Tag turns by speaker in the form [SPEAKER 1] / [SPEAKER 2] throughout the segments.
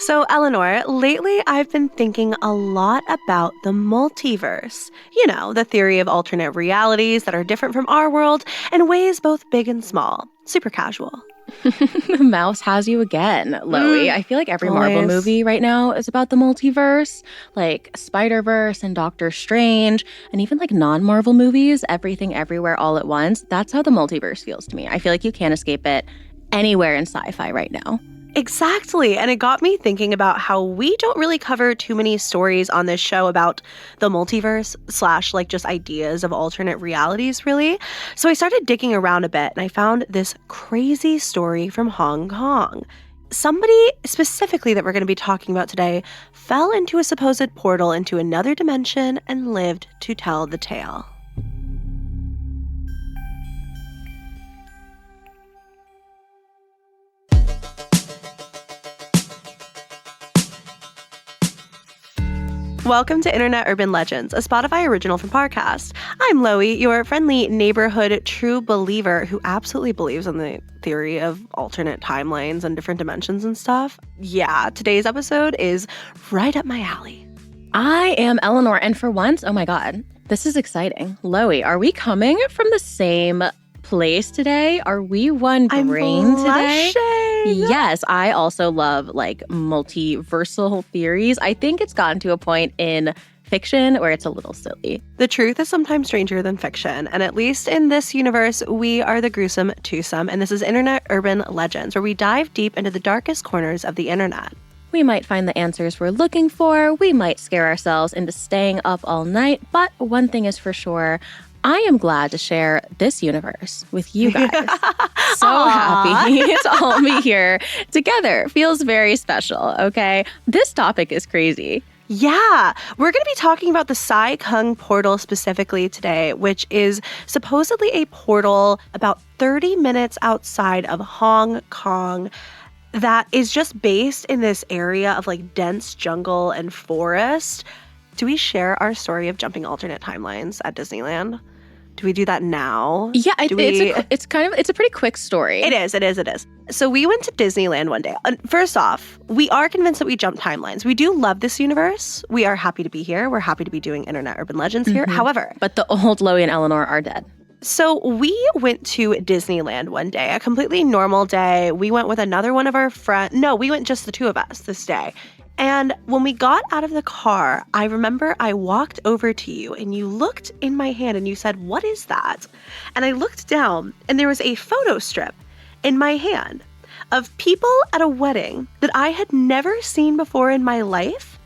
[SPEAKER 1] So, Eleanor, lately I've been thinking a lot about the multiverse. You know, the theory of alternate realities that are different from our world in ways both big and small. Super casual.
[SPEAKER 2] The mouse has you again, Loey. I feel like every Marvel
[SPEAKER 1] always.
[SPEAKER 2] movie right now is about the multiverse, like Spider-Verse and Doctor Strange, and even like non-Marvel movies, everything everywhere all at once. That's how the multiverse feels to me. I feel like you can't escape it anywhere in sci-fi right now.
[SPEAKER 1] Exactly. And it got me thinking about how we don't really cover too many stories on this show about the multiverse / like just ideas of alternate realities, really. So I started digging around a bit and I found this crazy story from Hong Kong. Somebody specifically that we're going to be talking about today fell into a supposed portal into another dimension and lived to tell the tale. Welcome to Internet Urban Legends, a Spotify original from Parcast. I'm Loey, your friendly neighborhood true believer who absolutely believes in the theory of alternate timelines and different dimensions and stuff. Yeah, today's episode is right up my alley.
[SPEAKER 2] I am Eleanor, and for once, oh my God, this is exciting. Loey, are we coming from the same place today? Are we one brain today? Yes, I also love like multiversal theories. I think it's gotten to a point in fiction where it's a little silly.
[SPEAKER 1] The truth is sometimes stranger than fiction, and at least in this universe, we are the gruesome twosome, and this is Internet Urban Legends, where we dive deep into the darkest corners of the internet.
[SPEAKER 2] We might find the answers we're looking for, we might scare ourselves into staying up all night, but one thing is for sure, I am glad to share this universe with you guys. So happy to all be here together. Feels very special, okay? This topic is crazy.
[SPEAKER 1] Yeah, we're going to be talking about the Sai Kung portal specifically today, which is supposedly a portal about 30 minutes outside of Hong Kong that is just based in this area of like dense jungle and forest. Do we share our story of jumping alternate timelines at Disneyland? Do we do that now?
[SPEAKER 2] Yeah, it's a pretty quick story.
[SPEAKER 1] It is. So we went to Disneyland one day. First off, we are convinced that we jumped timelines. We do love this universe. We are happy to be here. We're happy to be doing Internet Urban Legends here. However,
[SPEAKER 2] but the old Loey and Eleanor are dead.
[SPEAKER 1] So we went to Disneyland one day, a completely normal day. We went with another one of our friends. No, we went just the two of us this day. And when we got out of the car, I remember I walked over to you and you looked in my hand and you said, "What is that?" And I looked down and there was a photo strip in my hand of people at a wedding that I had never seen before in my life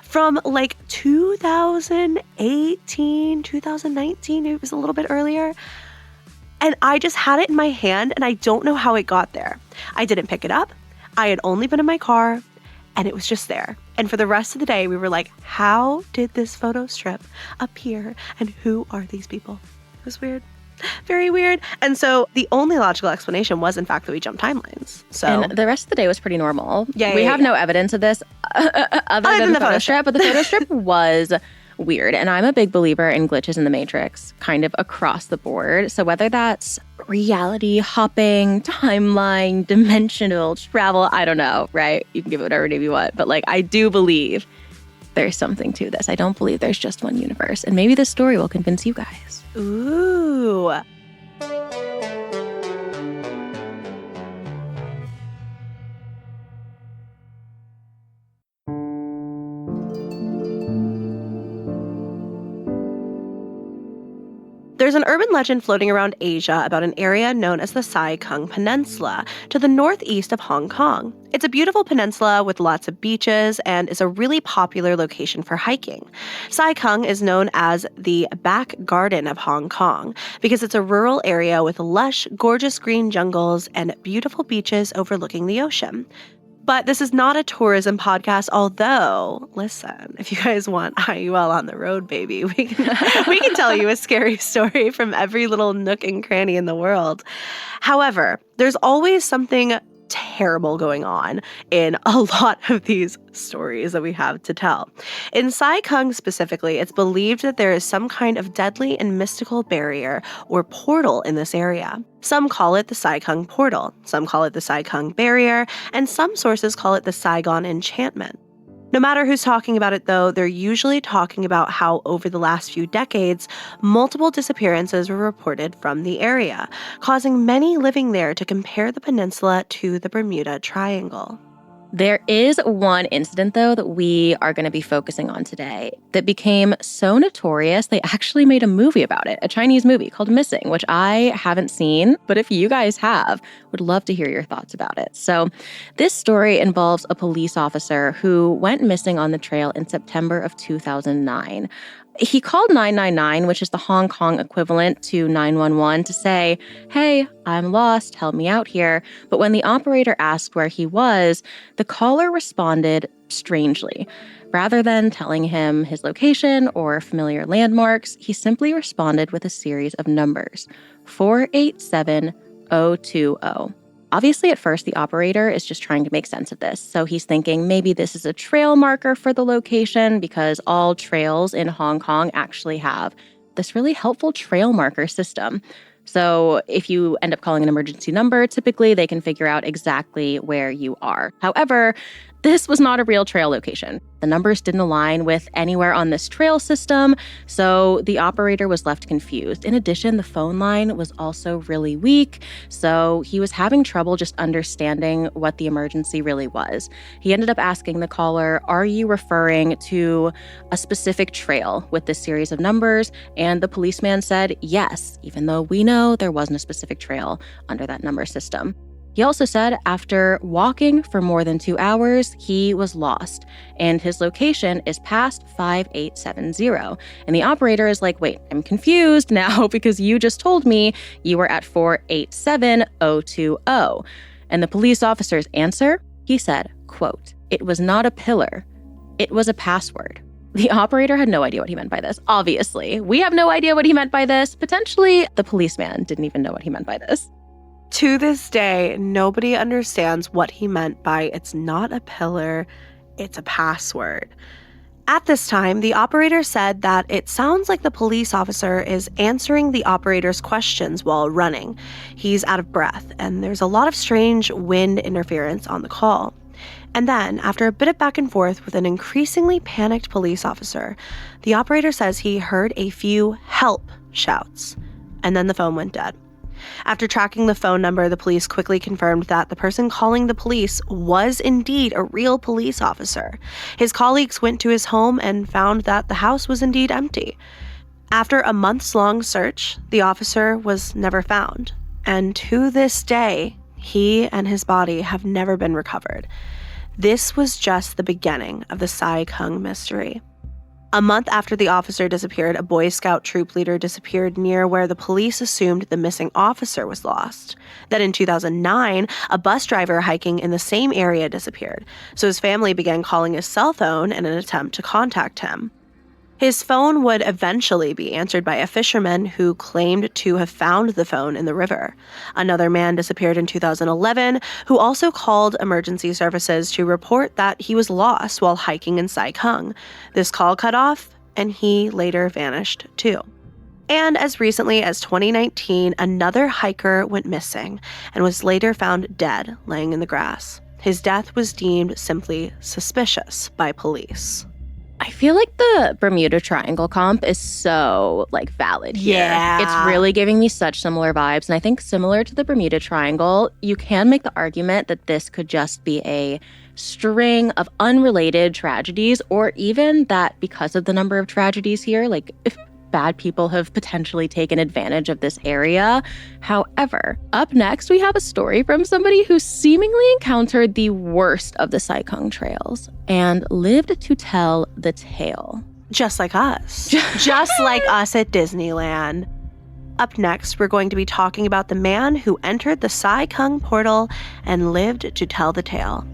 [SPEAKER 1] from like 2018, 2019, it was a little bit earlier. And I just had it in my hand and I don't know how it got there. I didn't pick it up. I had only been in my car. And it was just there. And for the rest of the day, we were like, how did this photo strip appear? And who are these people? It was weird. Very weird. And so the only logical explanation was, in fact, that we jumped timelines. So
[SPEAKER 2] and the rest of the day was pretty normal.
[SPEAKER 1] We
[SPEAKER 2] have no evidence of this other than the photo strip. But the photo strip was weird. And I'm a big believer in glitches in the Matrix, kind of across the board. So whether that's reality hopping, timeline, dimensional travel, I don't know, right? You can give it whatever name you want. But like, I do believe there's something to this. I don't believe there's just one universe. And maybe this story will convince you guys.
[SPEAKER 1] Ooh. There's an urban legend floating around Asia about an area known as the Sai Kung Peninsula to the northeast of Hong Kong. It's a beautiful peninsula with lots of beaches and is a really popular location for hiking. Sai Kung is known as the back garden of Hong Kong because it's a rural area with lush, gorgeous green jungles and beautiful beaches overlooking the ocean. But this is not a tourism podcast, although, listen, if you guys want IUL on the road, baby, we can tell you a scary story from every little nook and cranny in the world. However, there's always something terrible going on in a lot of these stories that we have to tell. In Sai Kung specifically, it's believed that there is some kind of deadly and mystical barrier or portal in this area. Some call it the Sai Kung portal, some call it the Sai Kung barrier, and some sources call it the Saigon enchantment. No matter who's talking about it, though, they're usually talking about how over the last few decades, multiple disappearances were reported from the area, causing many living there to compare the peninsula to the Bermuda Triangle.
[SPEAKER 2] There is one incident, though, that we are going to be focusing on today that became so notorious, they actually made a movie about it, a Chinese movie called Missing, which I haven't seen, but if you guys have, would love to hear your thoughts about it. So this story involves a police officer who went missing on the trail in September of 2009. He called 999, which is the Hong Kong equivalent to 911, to say, "Hey, I'm lost, help me out here." But when the operator asked where he was, the caller responded strangely. Rather than telling him his location or familiar landmarks, he simply responded with a series of numbers, 487020. Obviously, at first, the operator is just trying to make sense of this. So he's thinking maybe this is a trail marker for the location because all trails in Hong Kong actually have this really helpful trail marker system. So if you end up calling an emergency number, typically they can figure out exactly where you are. However, this was not a real trail location. The numbers didn't align with anywhere on this trail system, so the operator was left confused. In addition, the phone line was also really weak, so he was having trouble just understanding what the emergency really was. He ended up asking the caller, "Are you referring to a specific trail with this series of numbers?" And the policeman said, "Yes," even though we know there wasn't a specific trail under that number system. He also said after walking for more than 2 hours, he was lost, and his location is past 5870. And the operator is like, "Wait, I'm confused now because you just told me you were at 487020. And the police officer's answer, he said, quote, "It was not a pillar, it was a password." The operator had no idea what he meant by this, obviously. We have no idea what he meant by this. Potentially, the policeman didn't even know what he meant by this.
[SPEAKER 1] To this day, nobody understands what he meant by "it's not a pillar, it's a password." At this time, the operator said that it sounds like the police officer is answering the operator's questions while running. He's out of breath, and there's a lot of strange wind interference on the call. And then, after a bit of back and forth with an increasingly panicked police officer, the operator says he heard a few "help" shouts, and then the phone went dead. After tracking the phone number, the police quickly confirmed that the person calling the police was indeed a real police officer. His colleagues went to his home and found that the house was indeed empty. After a months-long search, the officer was never found. And to this day, he and his body have never been recovered. This was just the beginning of the Sai Kung mystery. A month after the officer disappeared, a Boy Scout troop leader disappeared near where the police assumed the missing officer was lost. Then in 2009, a bus driver hiking in the same area disappeared, so his family began calling his cell phone in an attempt to contact him. His phone would eventually be answered by a fisherman who claimed to have found the phone in the river. Another man disappeared in 2011 who also called emergency services to report that he was lost while hiking in Sai Kung. This call cut off, and he later vanished too. And as recently as 2019, another hiker went missing and was later found dead, laying in the grass. His death was deemed simply suspicious by police.
[SPEAKER 2] I feel like the Bermuda Triangle comp is so, valid here.
[SPEAKER 1] Yeah.
[SPEAKER 2] It's really giving me such similar vibes. And I think similar to the Bermuda Triangle, you can make the argument that this could just be a string of unrelated tragedies, or even that because of the number of tragedies here, if bad people have potentially taken advantage of this area. However, up next, we have a story from somebody who seemingly encountered the worst of the Sai Kung trails and lived to tell the tale.
[SPEAKER 1] Just like us. Just like us at Disneyland. Up next, we're going to be talking about the man who entered the Sai Kung portal and lived to tell the tale.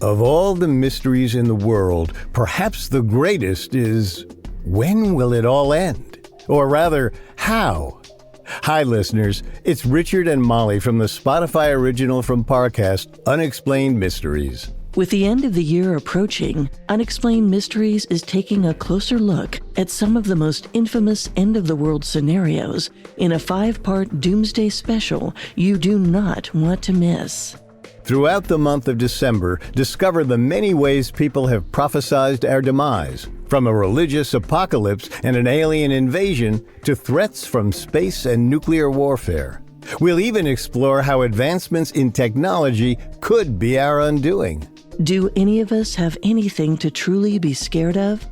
[SPEAKER 3] Of all the mysteries in the world, perhaps the greatest is, when will it all end? Or rather, how? Hi, listeners. It's Richard and Molly from the Spotify original from Parcast, Unexplained Mysteries.
[SPEAKER 4] With the end of the year approaching, Unexplained Mysteries is taking a closer look at some of the most infamous end-of-the-world scenarios in a 5-part doomsday special you do not want to miss.
[SPEAKER 3] Throughout the month of December, discover the many ways people have prophesied our demise, from a religious apocalypse and an alien invasion to threats from space and nuclear warfare. We'll even explore how advancements in technology could be our undoing.
[SPEAKER 4] Do any of us have anything to truly be scared of?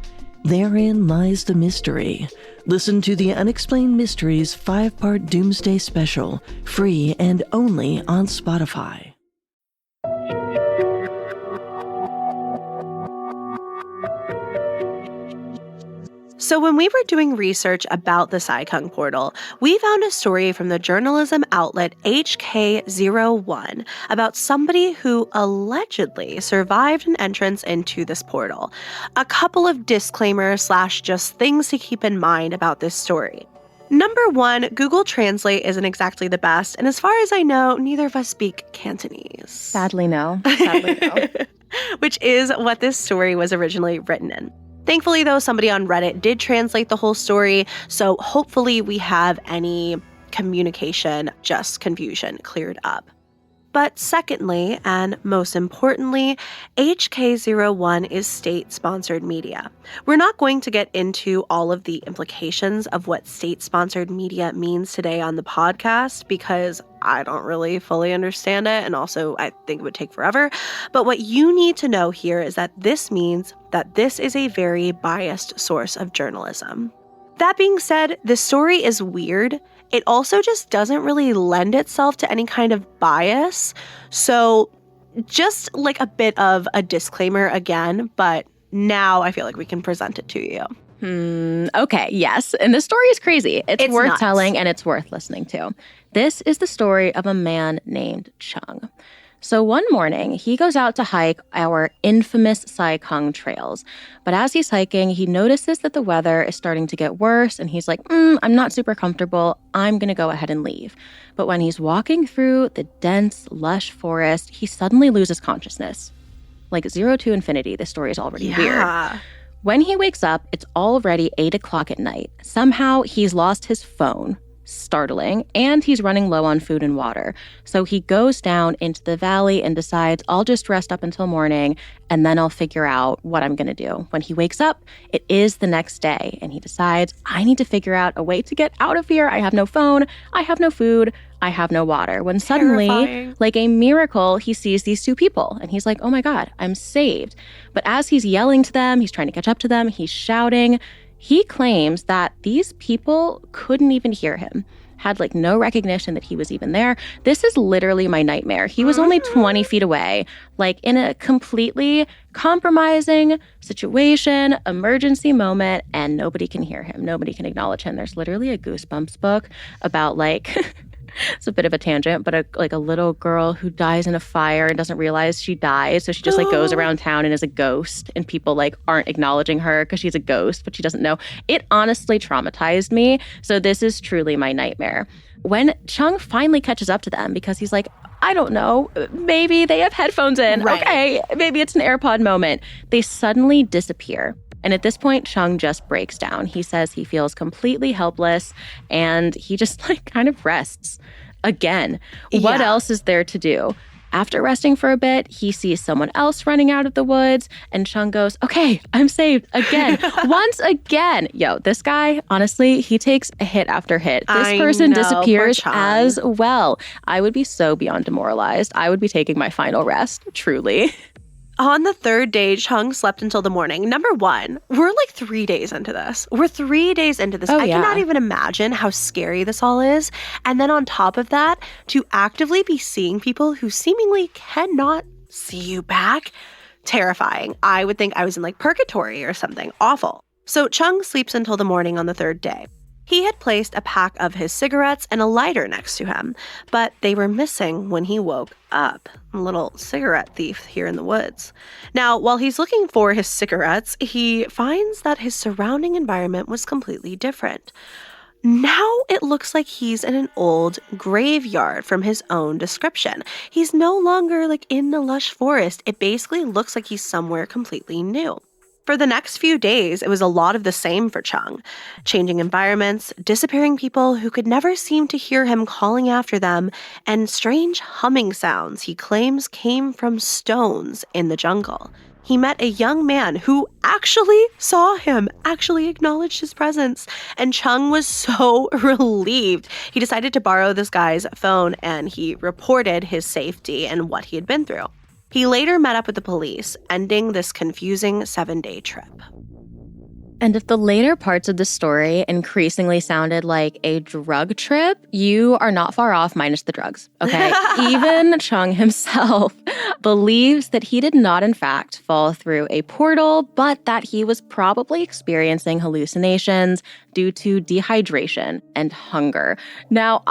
[SPEAKER 4] Therein lies the mystery. Listen to the Unexplained Mysteries 5-part doomsday special, free and only on Spotify.
[SPEAKER 1] So when we were doing research about the Sai-Kung portal, we found a story from the journalism outlet HK01 about somebody who allegedly survived an entrance into this portal. A couple of disclaimers / just things to keep in mind about this story. Number 1, Google Translate isn't exactly the best, and as far as I know, neither of us speak Cantonese.
[SPEAKER 2] Sadly, no. Sadly, no.
[SPEAKER 1] Which is what this story was originally written in. Thankfully, though, somebody on Reddit did translate the whole story, so hopefully we have any communication, just confusion cleared up. But secondly, and most importantly, HK01 is state-sponsored media. We're not going to get into all of the implications of what state-sponsored media means today on the podcast because I don't really fully understand it, and also I think it would take forever. But what you need to know here is that this means that this is a very biased source of journalism. That being said, the story is weird. It also just doesn't really lend itself to any kind of bias. So just like a bit of a disclaimer again, but now I feel like we can present it to you.
[SPEAKER 2] Okay, yes. And this story is crazy. It's worth
[SPEAKER 1] nuts.
[SPEAKER 2] telling and it's worth listening to. This is the story of a man named Chung. So one morning, he goes out to hike our infamous Sai-Kung trails. But as he's hiking, he notices that the weather is starting to get worse, and he's like, I'm not super comfortable. I'm going to go ahead and leave. But when he's walking through the dense, lush forest, he suddenly loses consciousness. Like 0 to infinity, this story is already weird. When he wakes up, it's already 8 o'clock at night. Somehow, he's lost his phone. Startling, and he's running low on food and water. So he goes down into the valley and decides, I'll just rest up until morning, and then I'll figure out what I'm going to do. When he wakes up, it is the next day, and he decides, I need to figure out a way to get out of here. I have no phone, I have no food, I have no water. When suddenly, like a miracle, he sees these 2 people, and he's like, oh my God, I'm saved. But as he's yelling to them, he's trying to catch up to them, he's shouting. He claims that these people couldn't even hear him, had like no recognition that he was even there. This is literally my nightmare. He was only 20 feet away, like in a completely compromising situation, emergency moment, and nobody can hear him. Nobody can acknowledge him. There's literally a Goosebumps book about like... It's a bit of a tangent, but a little girl who dies in a fire and doesn't realize she dies. So she just like goes around town and is a ghost, and people like aren't acknowledging her because she's a ghost, but she doesn't know. It honestly traumatized me. So this is truly my nightmare. When Chung finally catches up to them, because he's like, I don't know, maybe they have headphones in. Right. Okay, maybe it's an AirPod moment. They suddenly disappear. And at this point, Chung just breaks down. He says he feels completely helpless and he just like kind of rests again. What else is there to do? After resting for a bit, he sees someone else running out of the woods and Chung goes, okay, I'm saved again, once again. Yo, this guy, honestly, he takes hit after hit. This person disappears as well. I would be so beyond demoralized. I would be taking my final rest, truly.
[SPEAKER 1] On the 3rd day, Chung slept until the morning. Number 1, we're like 3 days into this. I cannot even imagine how scary this all is. And then on top of that, to actively be seeing people who seemingly cannot see you back, terrifying. I would think I was in like purgatory or something awful. So Chung sleeps until the morning on the 3rd day. He had placed a pack of his cigarettes and a lighter next to him, but they were missing when he woke up. A little cigarette thief here in the woods. Now, while he's looking for his cigarettes, he finds that his surrounding environment was completely different. Now it looks like he's in an old graveyard from his own description. He's no longer like in the lush forest. It basically looks like he's somewhere completely new. For the next few days, it was a lot of the same for Chung. Changing environments, disappearing people who could never seem to hear him calling after them, and strange humming sounds he claims came from stones in the jungle. He met a young man who actually saw him, actually acknowledged his presence, and Chung was so relieved. He decided to borrow this guy's phone, and he reported his safety and what he had been through. He later met up with the police, ending this confusing 7-day trip.
[SPEAKER 2] And if the later parts of the story increasingly sounded like a drug trip, you are not far off minus the drugs, okay? Even Chung himself believes that he did not, in fact, fall through a portal, but that he was probably experiencing hallucinations due to dehydration and hunger. Now,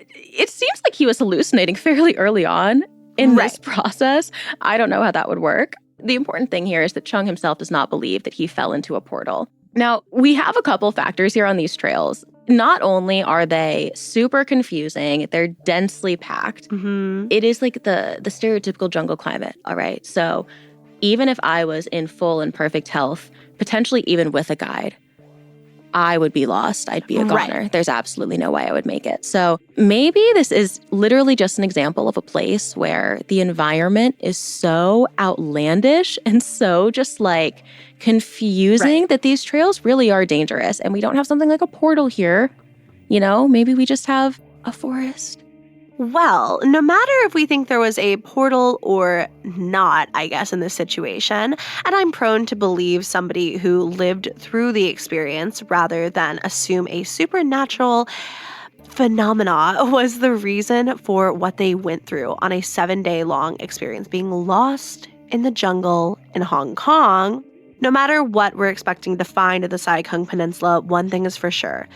[SPEAKER 2] it seems like he was hallucinating fairly early on in this process. I don't know how that would work. The important thing here is that Chung himself does not believe that he fell into a portal. Now, we have a couple factors here on these trails. Not only are they super confusing, they're densely packed.
[SPEAKER 1] Mm-hmm.
[SPEAKER 2] It is like the stereotypical jungle climate, all right? So even if I was in full and perfect health, potentially even with a guide, I would be lost. I'd be a goner.
[SPEAKER 1] Right.
[SPEAKER 2] There's absolutely no way I would make it. So maybe this is literally just an example of a place where the environment is so outlandish and so just like confusing that these trails really are dangerous. And we don't have something like a portal here. You know, maybe we just have a forest.
[SPEAKER 1] Well, no matter if we think there was a portal or not, I guess, in this situation, and I'm prone to believe somebody who lived through the experience rather than assume a supernatural phenomena was the reason for what they went through on a 7-day long experience, being lost in the jungle in Hong Kong. No matter what we're expecting to find at the Sai Kung Peninsula, one thing is for sure.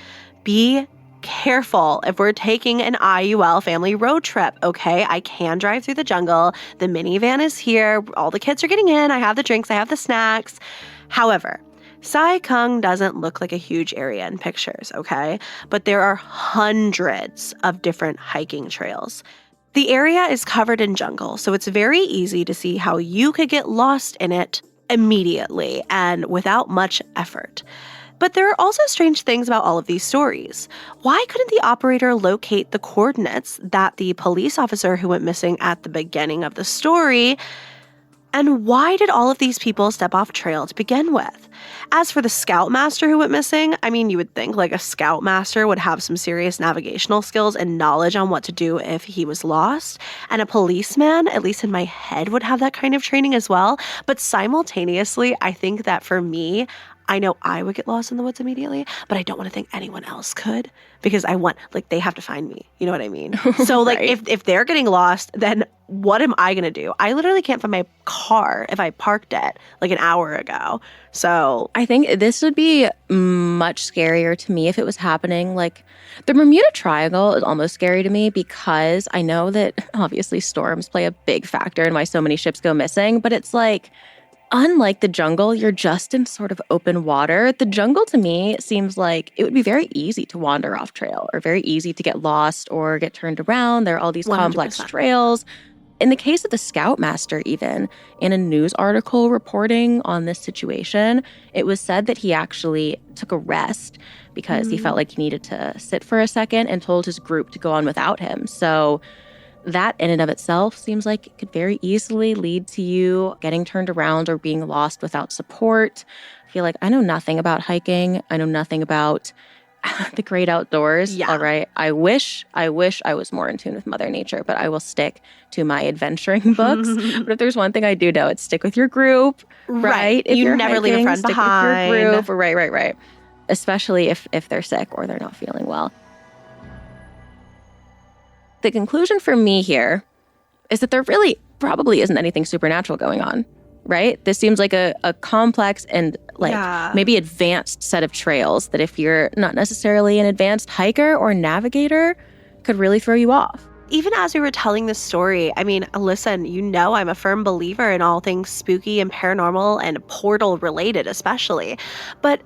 [SPEAKER 1] Be careful if we're taking an IUL family road trip, okay? I can drive through the jungle. The minivan is here. All the kids are getting in. I have the drinks. I have the snacks. However, Sai Kung doesn't look like a huge area in pictures, okay? But there are hundreds of different hiking trails. The area is covered in jungle, so it's very easy to see how you could get lost in it immediately and without much effort. But there are also strange things about all of these stories. Why couldn't the operator locate the coordinates that the police officer who went missing at the beginning of the story? And why did all of these people step off trail to begin with? As for the scoutmaster who went missing, I mean, you would think like a scoutmaster would have some serious navigational skills and knowledge on what to do if he was lost. And a policeman, at least in my head, would have that kind of training as well. But simultaneously, I think that for me, I know I would get lost in the woods immediately, but I don't want to think anyone else could because I want, like, they have to find me. You know what I mean? So, like, if they're getting lost, then what am I going to do? I literally can't find my car if I parked it, like, an hour ago. So
[SPEAKER 2] I think this would be much scarier to me if it was happening. Like, the Bermuda Triangle is almost scary to me because I know that, obviously, storms play a big factor in why so many ships go missing, but it's like, unlike the jungle, you're just in sort of open water. The jungle, to me, seems like it would be very easy to wander off trail or very easy to get lost or get turned around. There are all these
[SPEAKER 1] 100%.
[SPEAKER 2] complex trails. In the case of the scoutmaster, even, in a news article reporting on this situation, it was said that he actually took a rest because he felt like he needed to sit for a second and told his group to go on without him. So that in and of itself seems like it could very easily lead to you getting turned around or being lost without support. I feel like I know nothing about hiking. I know nothing about the great outdoors.
[SPEAKER 1] Yeah.
[SPEAKER 2] All right. I wish I was more in tune with Mother Nature, but I will stick to my adventuring books. But if there's one thing I do know, it's stick with your group, right? If
[SPEAKER 1] You
[SPEAKER 2] you're
[SPEAKER 1] never leave a
[SPEAKER 2] hiking,
[SPEAKER 1] friend
[SPEAKER 2] stick
[SPEAKER 1] behind.
[SPEAKER 2] with your group. Right. Especially if they're sick or they're not feeling well. The conclusion for me here is that there really probably isn't anything supernatural going on, right? This seems like a complex and maybe advanced set of trails that if you're not necessarily an advanced hiker or navigator could really throw you off.
[SPEAKER 1] Even as we were telling this story, I mean, listen, you know I'm a firm believer in all things spooky and paranormal and portal related especially. But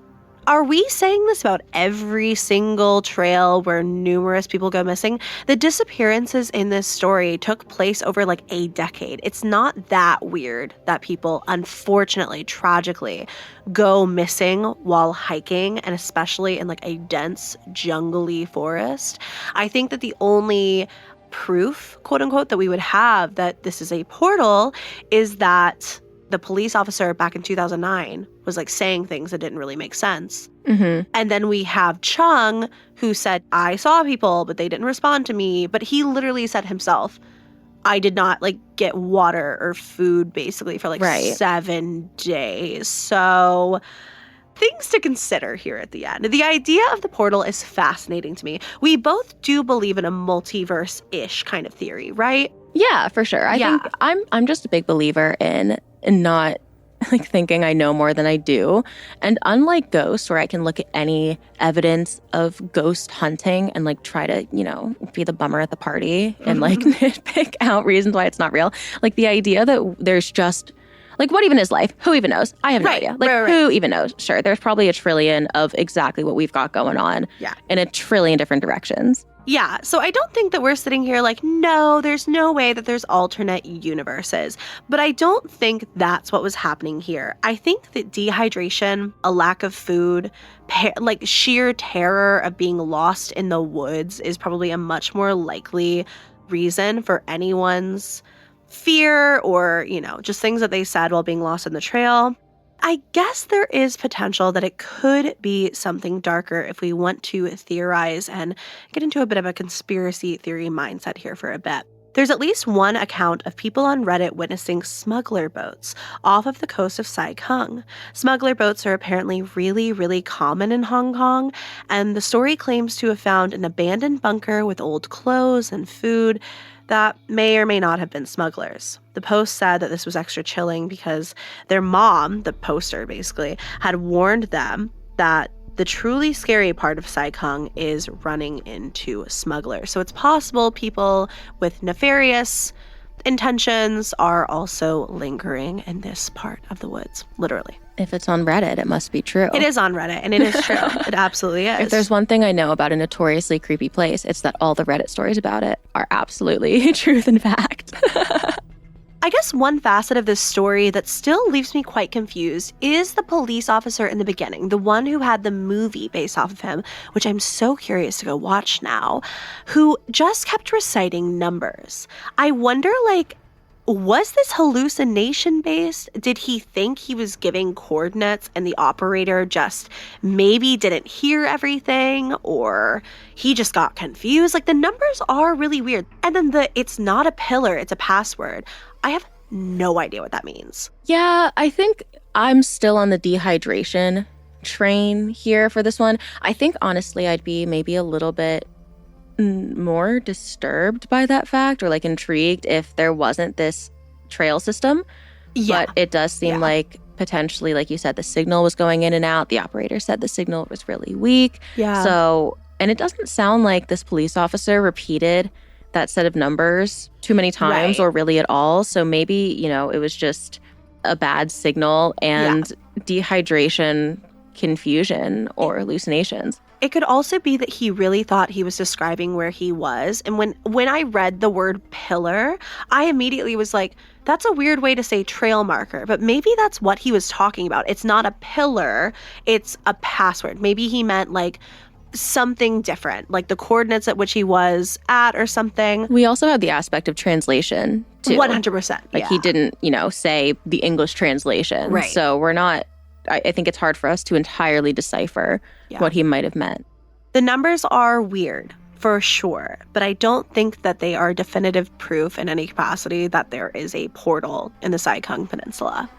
[SPEAKER 1] Are we saying this about every single trail where numerous people go missing? The disappearances in this story took place over like a decade. It's not that weird that people, unfortunately, tragically, go missing while hiking, and especially in like a dense, jungly forest. I think that the only proof, quote unquote, that we would have that this is a portal is that the police officer back in 2009 was like saying things that didn't really make sense.
[SPEAKER 2] Mm-hmm.
[SPEAKER 1] And then we have Chung, who said, I saw people, but they didn't respond to me. But he literally said himself, I did not like get water or food basically for like 7 days. So things to consider here at the end. The idea of the portal is fascinating to me. We both do believe in a multiverse-ish kind of theory, right?
[SPEAKER 2] Yeah, for sure. I think I'm just a big believer in not like thinking I know more than I do. And unlike ghosts, where I can look at any evidence of ghost hunting and like try to, be the bummer at the party and like pick out reasons why it's not real. Like the idea that there's just like, what even is life? Who even knows? I have no idea. Like, who even knows? Sure, there's probably a trillion of exactly what we've got going on in a trillion different directions.
[SPEAKER 1] Yeah, so I don't think that we're sitting here like, no, there's no way that there's alternate universes. But I don't think that's what was happening here. I think that dehydration, a lack of food, like sheer terror of being lost in the woods is probably a much more likely reason for anyone's fear or, just things that they said while being lost in the trail. I guess there is potential that it could be something darker if we want to theorize and get into a bit of a conspiracy theory mindset here for a bit. There's at least one account of people on Reddit witnessing smuggler boats off of the coast of Sai Kung. Smuggler boats are apparently really, really common in Hong Kong, and the story claims to have found an abandoned bunker with old clothes and food that may or may not have been smugglers. The post said that this was extra chilling because their mom, the poster basically, had warned them that the truly scary part of Sai Kung is running into smugglers. So it's possible people with nefarious intentions are also lingering in this part of the woods, literally.
[SPEAKER 2] If it's on Reddit, it must be true.
[SPEAKER 1] It is on Reddit, and it is true. It absolutely is.
[SPEAKER 2] If there's one thing I know about a notoriously creepy place, it's that all the Reddit stories about it are absolutely truth and fact.
[SPEAKER 1] I guess one facet of this story that still leaves me quite confused is the police officer in the beginning, the one who had the movie based off of him, which I'm so curious to go watch now, who just kept reciting numbers. I wonder, was this hallucination based? Did he think he was giving coordinates and the operator just maybe didn't hear everything, or he just got confused? Like, the numbers are really weird. And then it's not a pillar, it's a password. I have no idea what that means.
[SPEAKER 2] Yeah, I think I'm still on the dehydration train here for this one. I think honestly I'd be maybe a little bit more disturbed by that fact, or like intrigued if there wasn't this trail system.
[SPEAKER 1] Yeah.
[SPEAKER 2] But it does seem like potentially, like you said, the signal was going in and out. The operator said the signal was really weak.
[SPEAKER 1] Yeah.
[SPEAKER 2] So, and it doesn't sound like this police officer repeated that set of numbers too many times or really at all. So maybe, it was just a bad signal and dehydration, confusion, or hallucinations.
[SPEAKER 1] It could also be that he really thought he was describing where he was. And when I read the word pillar, I immediately was like, that's a weird way to say trail marker. But maybe that's what he was talking about. It's not a pillar, it's a password. Maybe he meant like something different, like the coordinates at which he was at or something.
[SPEAKER 2] We also have the aspect of translation too.
[SPEAKER 1] 100%.
[SPEAKER 2] Like he didn't, say the English translation.
[SPEAKER 1] Right.
[SPEAKER 2] So we're not, I think it's hard for us to entirely decipher what he might have meant.
[SPEAKER 1] The numbers are weird, for sure, but I don't think that they are definitive proof in any capacity that there is a portal in the Sai Kung Peninsula.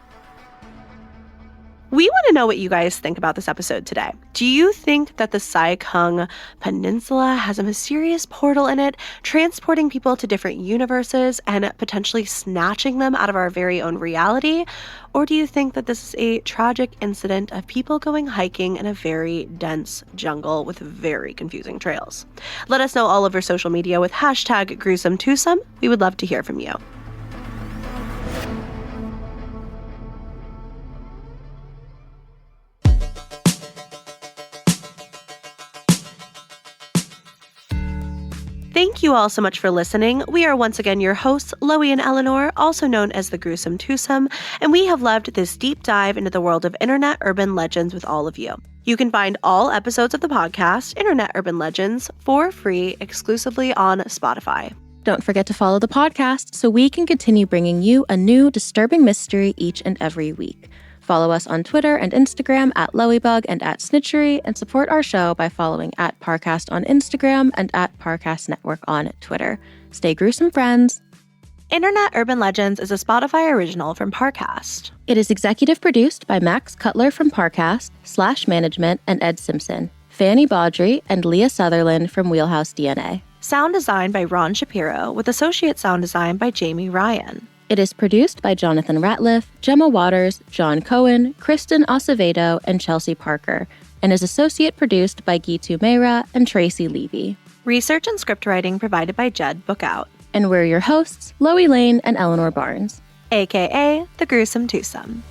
[SPEAKER 1] We want to know what you guys think about this episode today. Do you think that the Sai Kung Peninsula has a mysterious portal in it, transporting people to different universes and potentially snatching them out of our very own reality? Or do you think that this is a tragic incident of people going hiking in a very dense jungle with very confusing trails? Let us know all over social media with #GruesomeTwosome. We would love to hear from you. Thank you all so much for listening. We are once again your hosts, Loey and Eleanor, also known as the Gruesome Twosome, and we have loved this deep dive into the world of internet urban legends with all of you. You can find all episodes of the podcast, Internet Urban Legends, for free exclusively on Spotify.
[SPEAKER 2] Don't forget to follow the podcast so we can continue bringing you a new disturbing mystery each and every week. Follow us on Twitter and Instagram at Loeybug and at Snitchery, and support our show by following at Parcast on Instagram and at Parcast Network on Twitter. Stay gruesome, friends.
[SPEAKER 1] Internet Urban Legends is a Spotify original from Parcast.
[SPEAKER 2] It is executive produced by Max Cutler from Parcast, Slash Management, and Ed Simpson, Fanny Baudry, and Leah Sutherland from Wheelhouse DNA.
[SPEAKER 1] Sound design by Ron Shapiro, with associate sound design by Jamie Ryan.
[SPEAKER 2] It is produced by Jonathan Ratliff, Gemma Waters, John Cohen, Kristen Acevedo, and Chelsea Parker, and is associate produced by Gitu Meira and Tracy Levy.
[SPEAKER 1] Research and script writing provided by Jed Bookout.
[SPEAKER 2] And we're your hosts, Loey Lane and Eleanor Barnes,
[SPEAKER 1] a.k.a. the Gruesome Twosome.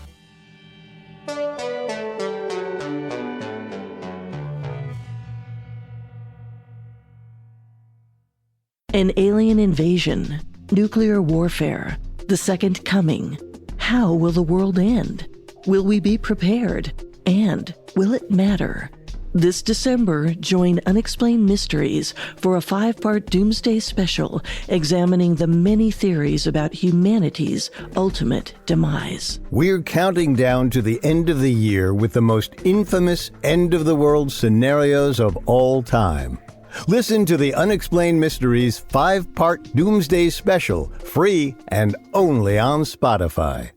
[SPEAKER 4] An alien invasion, nuclear warfare, the second coming. How will the world end? Will we be prepared? And will it matter? This December, join Unexplained Mysteries for a 5-part Doomsday special examining the many theories about humanity's ultimate demise.
[SPEAKER 3] We're counting down to the end of the year with the most infamous end-of-the-world scenarios of all time. Listen to the Unexplained Mysteries 5-part Doomsday special, free and only on Spotify.